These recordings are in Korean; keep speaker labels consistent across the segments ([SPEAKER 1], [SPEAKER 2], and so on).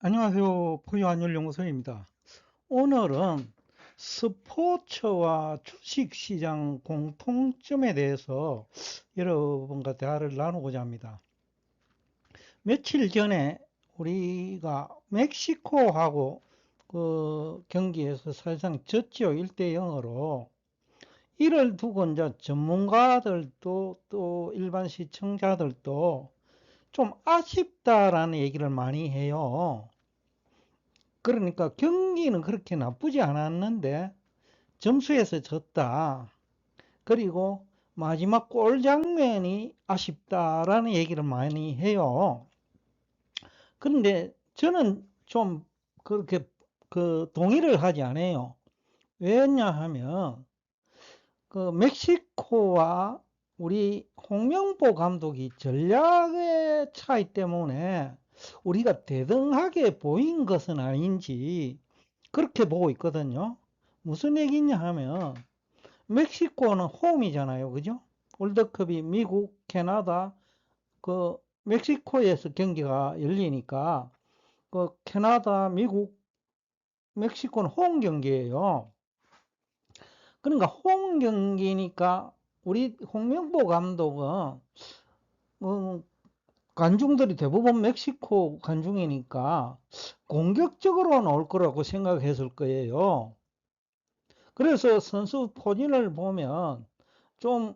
[SPEAKER 1] 안녕하세요. 포유한율연구소입니다. 오늘은 스포츠와 주식시장 공통점에 대해서 여러분과 대화를 나누고자 합니다. 며칠 전에 우리가 멕시코하고 그 경기에서 사실상 졌죠. 1대 0으로. 이를 두고 이제 전문가들도 또 일반 시청자들도 좀 아쉽다라는 얘기를 많이 해요. 그러니까 경기는 그렇게 나쁘지 않았는데 점수에서 졌다. 그리고 마지막 골 장면이 아쉽다라는 얘기를 많이 해요. 그런데 저는 좀 그렇게 동의를 하지 않아요. 왜냐하면 그 멕시코와 우리 홍명보 감독이 전략의 차이 때문에 우리가 대등하게 보인 것은 아닌지 그렇게 보고 있거든요. 무슨 얘기냐 하면 멕시코는 홈이잖아요. 그죠? 월드컵이 미국, 캐나다, 그 멕시코에서 경기가 열리니까 그 캐나다, 미국, 멕시코는 홈 경기예요. 그러니까 홈 경기니까 우리 홍명보 감독은 관중들이 대부분 멕시코 관중이니까 공격적으로 나올 거라고 생각했을 거예요. 그래서 선수 포진을 보면 좀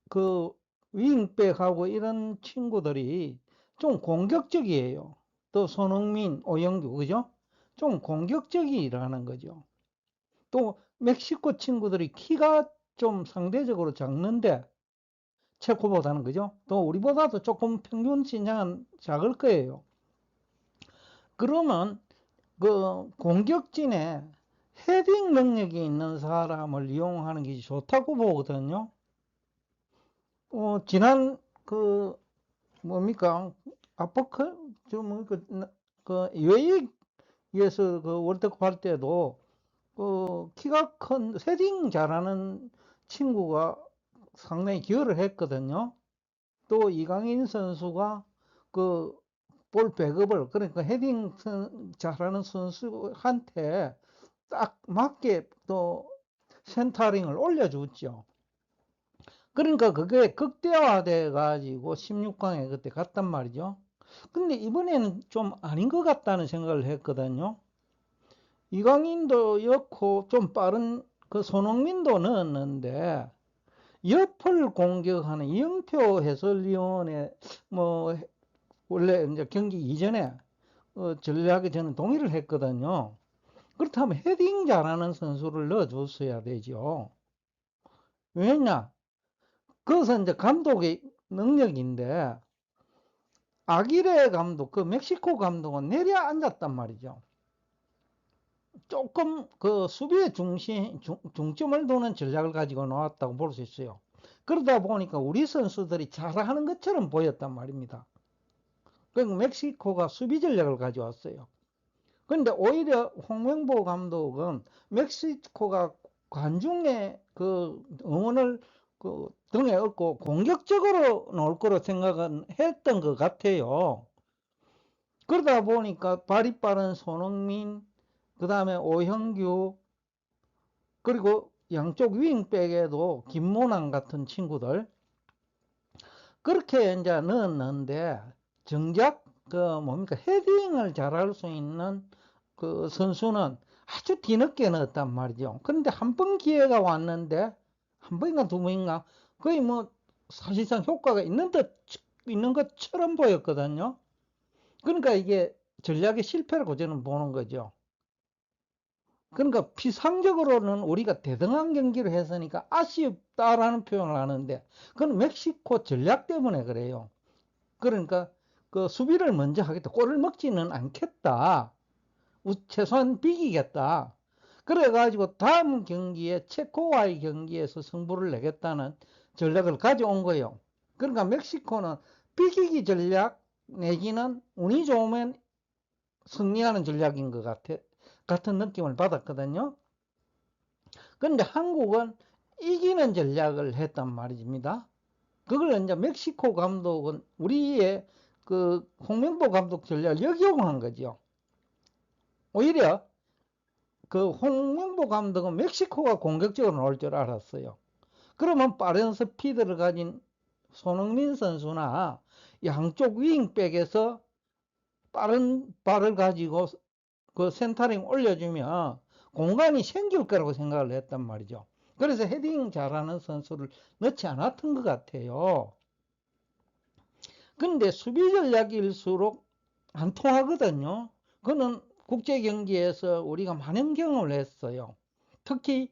[SPEAKER 1] 그 윙백하고 이런 친구들이 좀 공격적이에요. 또 손흥민, 오영규, 그죠? 좀 공격적이라는 거죠. 또 멕시코 친구들이 키가 좀 상대적으로 작는데 체코보다는 그죠? 또 우리보다도 조금 평균 신장은 작을 거예요. 그러면 그 공격진에 헤딩 능력이 있는 사람을 이용하는 게 좋다고 보거든요. 지난 그 뭡니까 아포클 그 UAE에서 그 월드컵 할 때도 그 키가 큰 헤딩 잘하는 친구가 상당히 기여를 했거든요. 또 이강인 선수가 그 볼 백업을 그러니까 헤딩 잘하는 선수한테 딱 맞게 또 센터링을 올려줬죠. 그러니까 그게 극대화돼 가지고 16강에 그때 갔단 말이죠. 근데 이번에는 좀 아닌 것 같다는 생각을 했거든요. 이강인도 넣고 좀 빠른 그 손흥민도 넣었는데 옆을 공격하는 이영표 해설위원의 뭐 원래 이제 경기 이전에 전략에 저는 동의를 했거든요. 그렇다면 헤딩 잘하는 선수를 넣어줬어야 되죠. 왜냐? 그것은 이제 감독의 능력인데 아기레 감독, 그 멕시코 감독은 내려앉았단 말이죠. 조금 그 수비의 중점을 두는 전략을 가지고 나왔다고 볼 수 있어요. 그러다 보니까 우리 선수들이 잘하는 것처럼 보였단 말입니다. 그러니까 멕시코가 수비 전략을 가져왔어요. 그런데 오히려 홍명보 감독은 멕시코가 관중의 그 응원을 그 등에 업고 공격적으로 나올 거로 생각은 했던 것 같아요. 그러다 보니까 발이 빠른 손흥민, 그 다음에 오형규, 그리고 양쪽 윙백에도 김문환 같은 친구들, 그렇게 이제 넣었는데, 정작 그 뭡니까, 헤딩을 잘할 수 있는 그 선수는 아주 뒤늦게 넣었단 말이죠. 그런데 한 번 기회가 왔는데, 한 번인가 두 번인가, 거의 뭐 사실상 효과가 있는 것처럼 보였거든요. 그러니까 이게 전략의 실패라고 저는 보는 거죠. 그러니까 피상적으로는 우리가 대등한 경기를 했으니까 아쉽다라는 표현을 하는데 그건 멕시코 전략 때문에 그래요. 그러니까 그 수비를 먼저 하겠다. 골을 먹지는 않겠다. 최소한 비기겠다. 그래가지고 다음 경기에 체코와의 경기에서 승부를 내겠다는 전략을 가져온 거예요. 그러니까 멕시코는 비기기 전략 내지는 운이 좋으면 승리하는 전략인 것 같은 느낌을 받았거든요. 그런데 한국은 이기는 전략을 했단 말입니다. 그걸 이제 멕시코 감독은 우리의 그 홍명보 감독 전략을 역용한 거죠. 오히려 그 홍명보 감독은 멕시코가 공격적으로 나올 줄 알았어요. 그러면 빠른 스피드를 가진 손흥민 선수나 양쪽 윙백에서 빠른 발을 가지고 그 센터링 올려주면 공간이 생길 거라고 생각을 했단 말이죠. 그래서 헤딩 잘하는 선수를 넣지 않았던 것 같아요. 근데 수비 전략일수록 안 통하거든요. 그거는 국제 경기에서 우리가 많은 경험을 했어요. 특히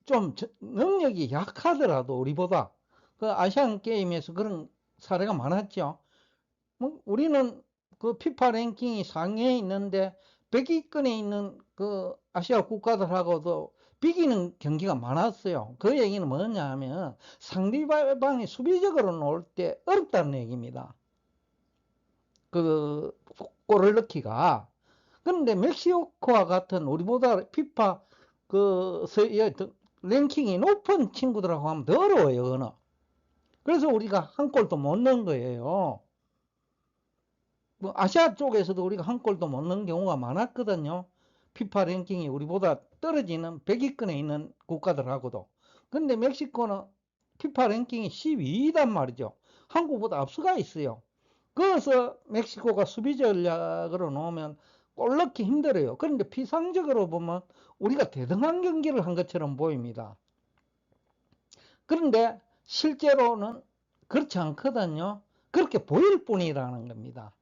[SPEAKER 1] 좀 능력이 약하더라도 우리보다 그 아시안 게임에서 그런 사례가 많았죠. 뭐 우리는 그 피파 랭킹이 상위에 있는데 100위권에 있는 그 아시아 국가들하고도 비기는 경기가 많았어요. 그 얘기는 뭐냐 하면 상대방이 수비적으로 놓을 때 어렵다는 얘기입니다. 그 골을 넣기가. 그런데 멕시코와 같은 우리보다 피파 그 랭킹이 높은 친구들하고 하면 더 어려워요, 그거는. 그래서 우리가 한 골도 못 넣은 거예요. 뭐 아시아 쪽에서도 우리가 한 골도 못 넣은 경우가 많았거든요. 피파 랭킹이 우리보다 떨어지는 100위권에 있는 국가들하고도. 근데 멕시코는 피파 랭킹이 12위단 말이죠. 한국보다 앞서가 있어요. 그래서 멕시코가 수비 전략으로 놓으면 골 넣기 힘들어요. 그런데 피상적으로 보면 우리가 대등한 경기를 한 것처럼 보입니다. 그런데 실제로는 그렇지 않거든요. 그렇게 보일 뿐이라는 겁니다.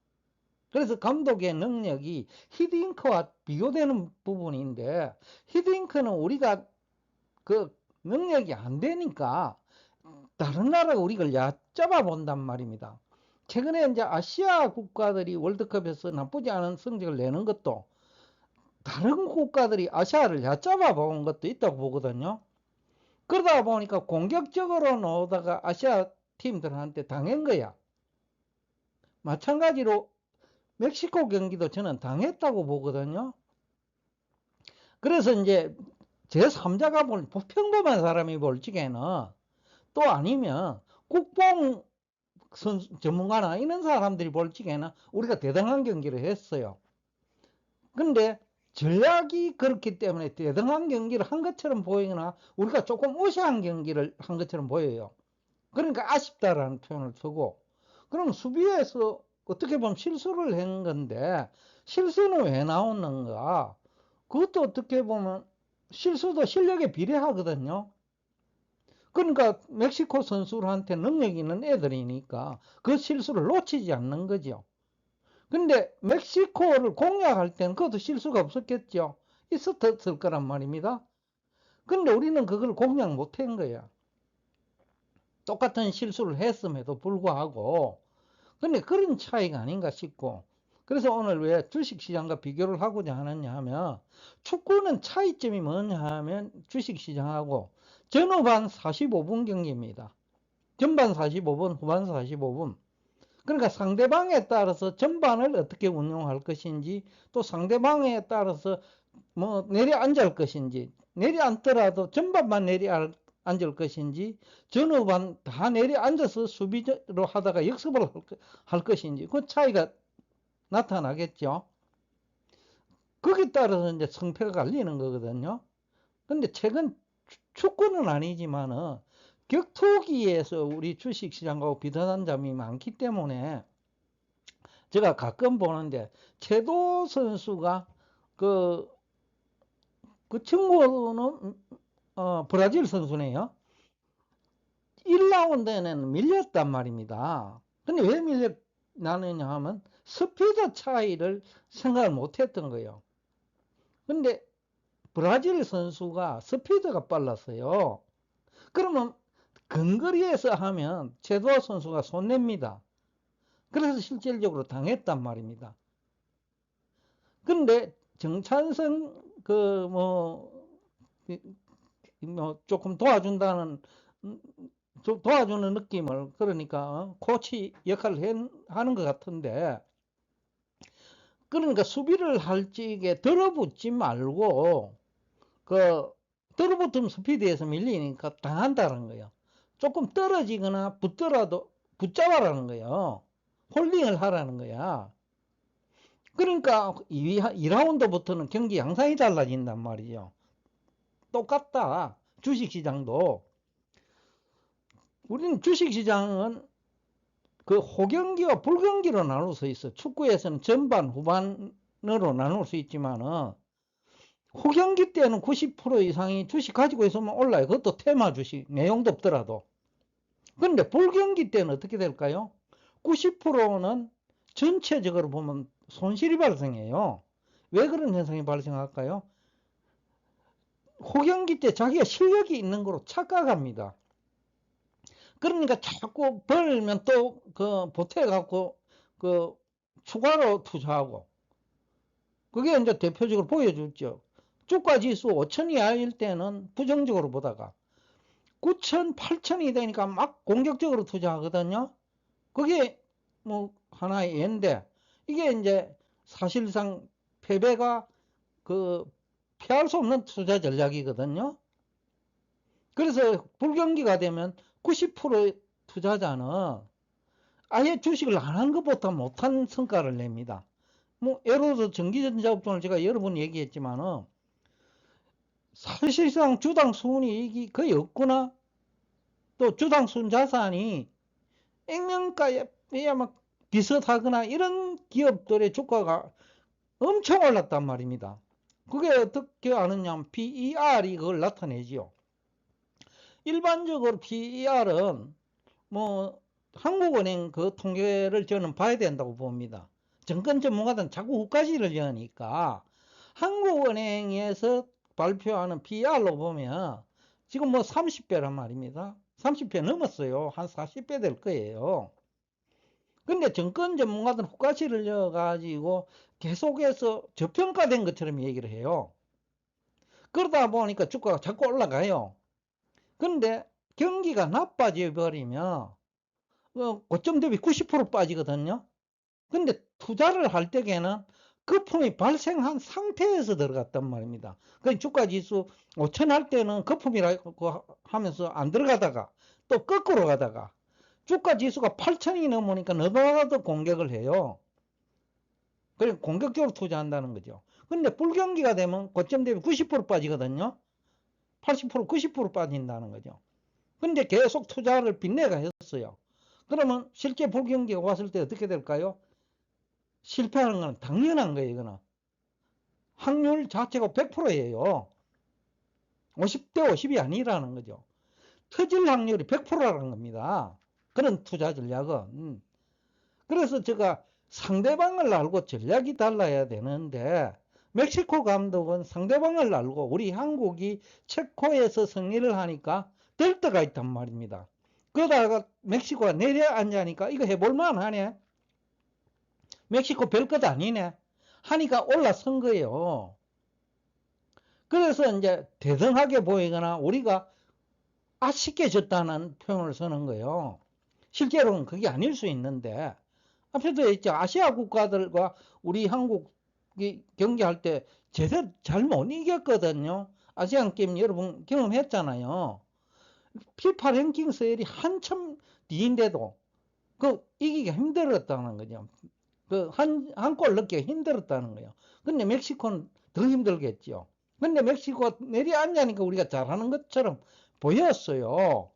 [SPEAKER 1] 그래서 감독의 능력이 히딩크와 비교되는 부분인데, 히딩크는 우리가 그 능력이 안 되니까 다른 나라가 우리를 얕잡아 본단 말입니다. 최근에 이제 아시아 국가들이 월드컵에서 나쁘지 않은 성적을 내는 것도 다른 국가들이 아시아를 얕잡아 본 것도 있다고 보거든요. 그러다 보니까 공격적으로 나오다가 아시아 팀들한테 당한 거야. 마찬가지로 멕시코 경기도 저는 당했다고 보거든요. 그래서 이제 제3자가 볼, 평범한 사람이 볼 적에는 또 아니면 국뽕 전문가나 이런 사람들이 볼 적에는 우리가 대단한 경기를 했어요. 근데 전략이 그렇기 때문에 대단한 경기를 한 것처럼 보이거나 우리가 조금 우세한 경기를 한 것처럼 보여요. 그러니까 아쉽다라는 표현을 쓰고, 그럼 수비에서 어떻게 보면 실수를 한 건데 실수는 왜 나오는가? 그것도 어떻게 보면 실수도 실력에 비례하거든요. 그러니까 멕시코 선수한테 능력 있는 애들이니까 그 실수를 놓치지 않는 거죠. 근데 멕시코를 공략할 때는 그것도 실수가 없었겠죠. 있었을 거란 말입니다. 근데 우리는 그걸 공략 못한 거야. 똑같은 실수를 했음에도 불구하고. 근데 그런 차이가 아닌가 싶고. 그래서 오늘 왜 주식시장과 비교를 하고자 하느냐 하면, 축구는 차이점이 뭐냐 하면 주식시장하고 전후반 45분 경기입니다. 전반 45분, 후반 45분. 그러니까 상대방에 따라서 전반을 어떻게 운용할 것인지, 또 상대방에 따라서 뭐 내려앉을 것인지, 내려앉더라도 전반만 내려앉을 것인지, 전후반 다 내려앉아서 수비로 하다가 역습을 할 것인지, 그 차이가 나타나겠죠. 거기에 따라서 이제 성패가 갈리는 거거든요. 근데 최근 축구는 아니지만은 격투기에서 우리 주식시장하고 비슷한 점이 많기 때문에 제가 가끔 보는데, 채도 선수가 그, 그 친구는 브라질 선수네요. 1라운드에는 밀렸단 말입니다. 근데 왜 밀렸나느냐 하면 스피드 차이를 생각을 못 했던 거예요. 근데 브라질 선수가 스피드가 빨랐어요. 그러면 근거리에서 하면 채도 선수가 손냅니다. 그래서 실질적으로 당했단 말입니다. 근데 정찬성 뭐 조금 도와준다는, 좀 도와주는 느낌을, 그러니까 코치 역할을 하는 것 같은데, 그러니까 수비를 할 적에 들어붙지 말고 그 들어붙으면 스피드에서 밀리니까 당한다는 거예요. 조금 떨어지거나 붙더라도 붙잡아라는 거예요. 홀딩을 하라는 거야. 그러니까 2라운드부터는 경기 양상이 달라진단 말이죠. 똑같다. 주식시장도. 우리는 주식시장은 그 호경기와 불경기로 나눌 수 있어. 축구에서는 전반, 후반으로 나눌 수 있지만은 호경기 때는 90% 이상이 주식 가지고 있으면 올라요. 그것도 테마 주식, 내용도 없더라도. 그런데 불경기 때는 어떻게 될까요? 90%는 전체적으로 보면 손실이 발생해요. 왜 그런 현상이 발생할까요? 호경기 때 자기가 실력이 있는 거로 착각합니다. 그러니까 자꾸 벌면 또 그 보태갖고 그 추가로 투자하고, 그게 이제 대표적으로 보여줬죠. 주가 지수 5천 이하일 때는 부정적으로 보다가 9천, 8천이 되니까 막 공격적으로 투자하거든요. 그게 뭐 하나의 예인데, 이게 이제 사실상 패배가 그 피할 수 없는 투자 전략이거든요. 그래서 불경기가 되면 90% 투자자는 아예 주식을 안 한 것보다 못한 성과를 냅니다. 뭐 예를 들어서 전기전자업종을 제가 여러 번 얘기했지만은 사실상 주당 순이익이 거의 없거나 또 주당 순 자산이 액면가에 막 비슷하거나 이런 기업들의 주가가 엄청 올랐단 말입니다. 그게 어떻게 아느냐, PER이 그걸 나타내지요. 일반적으로 PER은 뭐 한국은행 그 통계를 저는 봐야 된다고 봅니다. 정권 전문가들은 자꾸 후가지를 여니까 한국은행에서 발표하는 PER로 보면 지금 뭐 30배란 말입니다. 30배 넘었어요. 한 40배 될 거예요. 근데 정권 전문가들은 후가지를 넣어가지고 계속해서 저평가된 것처럼 얘기를 해요. 그러다 보니까 주가가 자꾸 올라가요. 근데 경기가 나빠져 버리면 고점 대비 90% 빠지거든요. 근데 투자를 할 때에는 거품이 발생한 상태에서 들어갔단 말입니다. 그 주가 지수 5천 할 때는 거품이라고 하면서 안 들어가다가 또 거꾸로 가다가 주가 지수가 8천이 넘으니까 너무나도 공격을 해요. 그래서 공격적으로 투자한다는 거죠. 근데 불경기가 되면 고점 대비 90% 빠지거든요. 80%, 90% 빠진다는 거죠. 근데 계속 투자를 빚내가 했어요. 그러면 실제 불경기가 왔을 때 어떻게 될까요? 실패하는 건 당연한 거예요, 이거는. 확률 자체가 100%예요. 50대 50이 아니라는 거죠. 터질 확률이 100%라는 겁니다. 그런 투자 전략은. 그래서 제가 상대방을 알고 전략이 달라야 되는데, 멕시코 감독은 상대방을 알고 우리 한국이 체코에서 승리를 하니까 될 때가 있단 말입니다. 그러다가 멕시코가 내려앉으니까 이거 해볼만 하네. 멕시코 별것 아니네. 하니까 올라선 거예요. 그래서 이제 대등하게 보이거나 우리가 아쉽게 졌다는 표현을 쓰는 거예요. 실제로는 그게 아닐 수 있는데, 앞에도 했죠. 아시아 국가들과 우리 한국이 경기할 때 제대로 잘 못 이겼거든요. 아시안 게임 여러분 경험했잖아요. 피파 랭킹 서열이 한참 뒤인데도 그 이기기가 힘들었다는 거죠. 그 한 골 넣기가 힘들었다는 거예요. 근데 멕시코는 더 힘들겠죠. 근데 멕시코가 내려앉으니까 우리가 잘하는 것처럼 보였어요.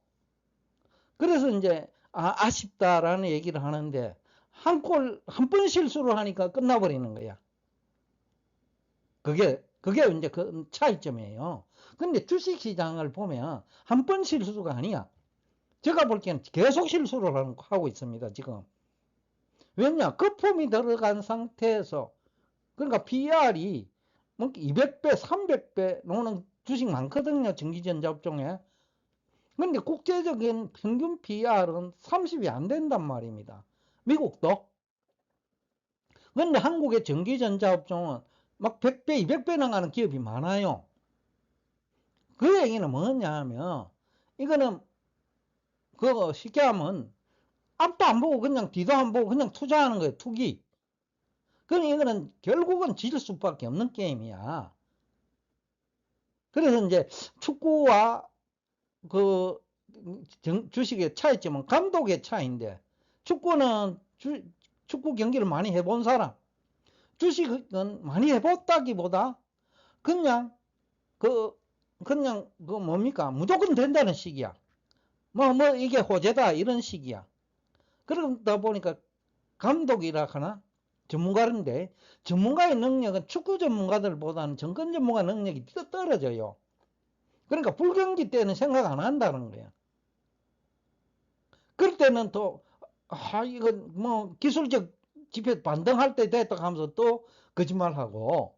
[SPEAKER 1] 그래서 이제 아쉽다라는 얘기를 하는데 한 번 실수를 하니까 끝나버리는 거야. 그게 이제 그 차이점이에요. 근데 주식시장을 보면 한 번 실수가 아니야. 제가 볼 때는 계속 실수를 하고 있습니다, 지금. 왜냐? 거품이 들어간 상태에서, 그러니까 PR이 뭐 200배, 300배 노는 주식 많거든요, 전기전자업종에. 근데 국제적인 평균 PR은 30이 안 된단 말입니다. 미국도. 근데 한국의 전기전자업종은 막 100배, 200배 나가는 기업이 많아요. 그 얘기는 뭐냐 하면, 이거는, 그거 쉽게 하면, 앞도 안 보고 그냥 뒤도 안 보고 그냥 투자하는 거예요, 투기. 그러니 이거는 결국은 질 수밖에 없는 게임이야. 그래서 이제 축구와 그 주식의 차이점은 감독의 차이인데, 축구는 축구 경기를 많이 해본 사람, 주식은 많이 해봤다기보다 그냥 뭡니까? 무조건 된다는 식이야. 이게 호재다 이런 식이야. 그러다 보니까 감독이라 하나 전문가인데, 전문가의 능력은 축구 전문가들보다는 정권 전문가 능력이 떨어져요. 그러니까 불경기 때는 생각 안 한다는 거야. 그럴 때는 또 이건 기술적 지표 반등할 때 됐다 하면서 또 거짓말하고,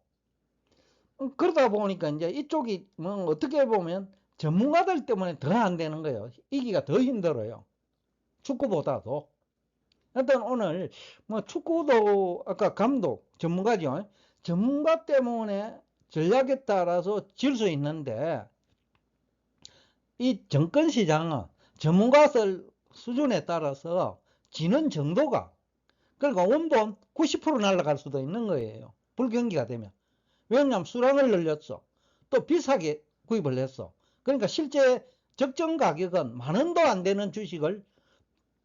[SPEAKER 1] 그러다 보니까 이제 이쪽이 어떻게 보면 전문가들 때문에 더 안 되는 거예요. 이기가 더 힘들어요. 축구보다도. 일단 오늘 축구도 아까 감독 전문가죠. 전문가 때문에 전략에 따라서 질 수 있는데, 이 정권시장은 전문가들 수준에 따라서 지는 정도가, 그러니까 원본 90% 날아갈 수도 있는 거예요. 불경기가 되면. 왜냐하면 수량을 늘렸어. 또 비싸게 구입을 했어. 그러니까 실제 적정 가격은 10,000원도 안 되는 주식을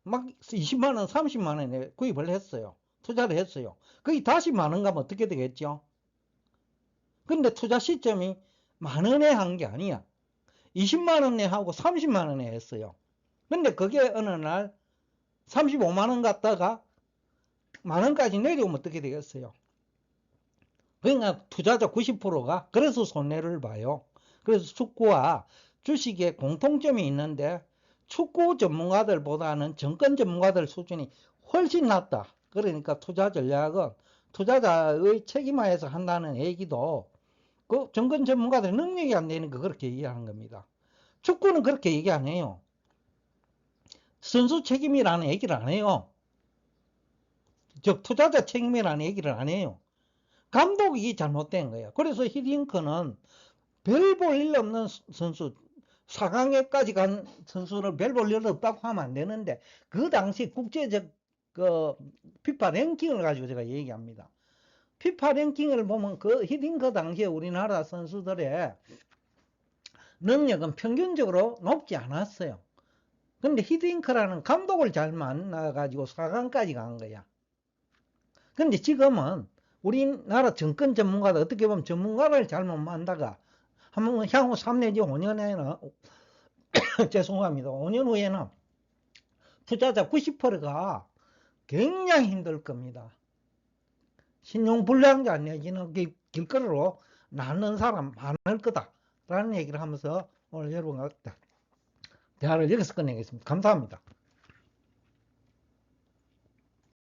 [SPEAKER 1] 막 20만원, 30만원에 구입을 했어요. 투자를 했어요. 거기 다시 10,000원 가면 어떻게 되겠죠? 근데 투자 시점이 10,000원에 한 게 아니야. 20만원에 하고 30만원에 했어요. 근데 그게 어느 날 35만원 갔다가 10,000원까지 내려오면 어떻게 되겠어요? 그러니까 투자자 90%가 그래서 손해를 봐요. 그래서 축구와 주식에 공통점이 있는데, 축구 전문가들보다는 정권 전문가들 수준이 훨씬 낮다. 그러니까 투자 전략은 투자자의 책임하에서 한다는 얘기도 그 정권 전문가들 능력이 안 되니까 그렇게 얘기하는 겁니다. 축구는 그렇게 얘기 안 해요. 선수 책임이라는 얘기를 안 해요. 즉 투자자 책임이라는 얘기를 안 해요. 감독이 잘못된 거예요. 그래서 히딩크는 별 볼 일 없는 선수, 4강에까지 간 선수를 별 볼 일 없다고 하면 안 되는데, 그 당시 국제적 피파 랭킹을 가지고 제가 얘기합니다. 피파 랭킹을 보면 그 히딩크 당시에 우리나라 선수들의 능력은 평균적으로 높지 않았어요. 근데 히딩크라는 감독을 잘 만나가지고 4강까지 간 거야. 근데 지금은 우리나라 정권 전문가들, 어떻게 보면 전문가를 잘못 만나가 한번 향후 3 내지 5년에는 죄송합니다. 5년 후에는 투자자 90%가 굉장히 힘들 겁니다. 신용불량자 내지는 길거리로 나는 사람 많을 거다라는 얘기를 하면서 오늘 여러분과 대화를 여기서 끝내겠습니다. 감사합니다.